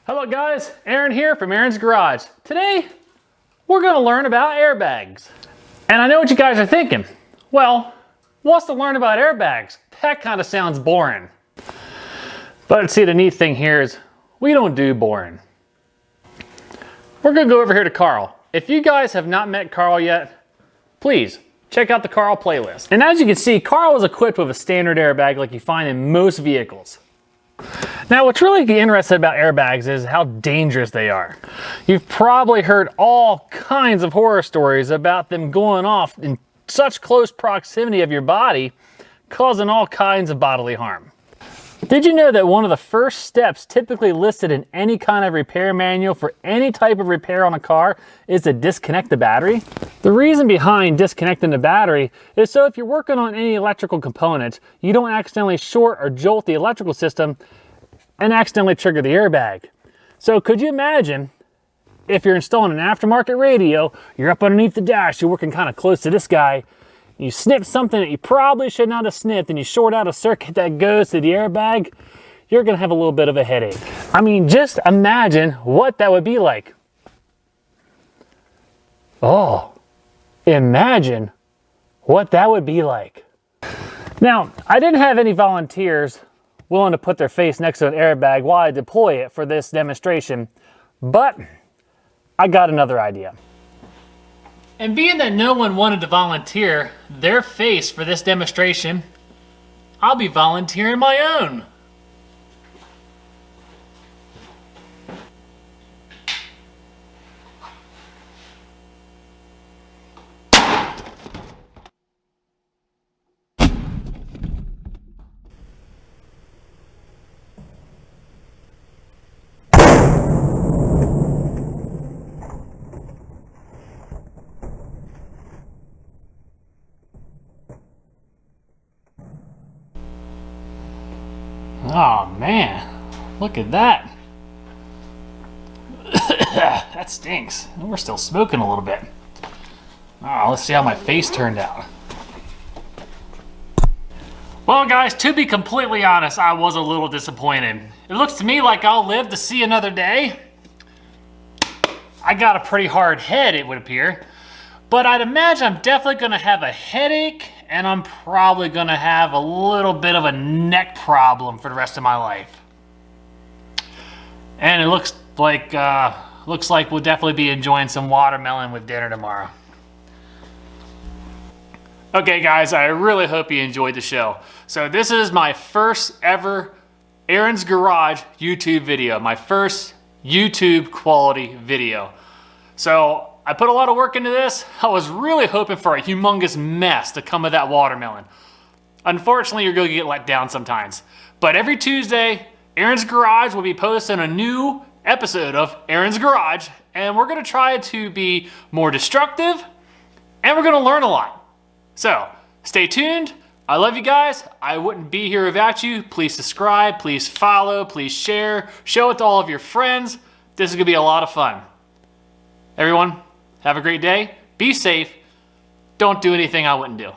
Hello guys, Aaron here from Aaron's Garage. Today, we're gonna learn about airbags. And I know what you guys are thinking. Well, what's to learn about airbags? That kind of sounds boring. But see, the neat thing here is we don't do boring. We're gonna go over here to Carl. If you guys have not met Carl yet, please check out the Carl playlist. And as you can see, Carl is equipped with a standard airbag like you find in most vehicles. Now, what's really interesting about airbags is how dangerous they are. You've probably heard all kinds of horror stories about them going off in such close proximity of your body, causing all kinds of bodily harm. Did you know that one of the first steps typically listed in any kind of repair manual for any type of repair on a car is to disconnect the battery? The reason behind disconnecting the battery is so if you're working on any electrical component, you don't accidentally short or jolt the electrical system and accidentally trigger the airbag. So could you imagine if you're installing an aftermarket radio, you're up underneath the dash, you're working kind of close to this guy, you snip something that you probably should not have snipped and you short out a circuit that goes to the airbag, you're gonna have a little bit of a headache. I mean, just imagine what that would be like. Oh, imagine what that would be like. Now, I didn't have any volunteers willing to put their face next to an airbag while I deploy it for this demonstration, but I got another idea. And being that no one wanted to volunteer their face for this demonstration, I'll be volunteering my own. Oh man, look at that. That stinks. We're still smoking a little bit. Oh, let's see how my face turned out. Well guys, to be completely honest, I was a little disappointed. It looks to me like I'll live to see another day. I got a pretty hard head, it would appear. But I'd imagine I'm definitely gonna have a headache and I'm probably gonna have a little bit of a neck problem for the rest of my life. And it looks like we'll definitely be enjoying some watermelon with dinner tomorrow. Okay guys, I really hope you enjoyed the show. So this is my first ever Aaron's Garage YouTube video, my first YouTube quality video. So I put a lot of work into this. I was really hoping for a humongous mess to come of that watermelon. Unfortunately, you're going to get let down sometimes. But every Tuesday, Aaron's Garage will be posting a new episode of Aaron's Garage, and we're going to try to be more destructive, and we're going to learn a lot. So, stay tuned. I love you guys. I wouldn't be here without you. Please subscribe, please follow, please share, show it to all of your friends. This is going to be a lot of fun. Everyone, have a great day. Be safe. Don't do anything I wouldn't do.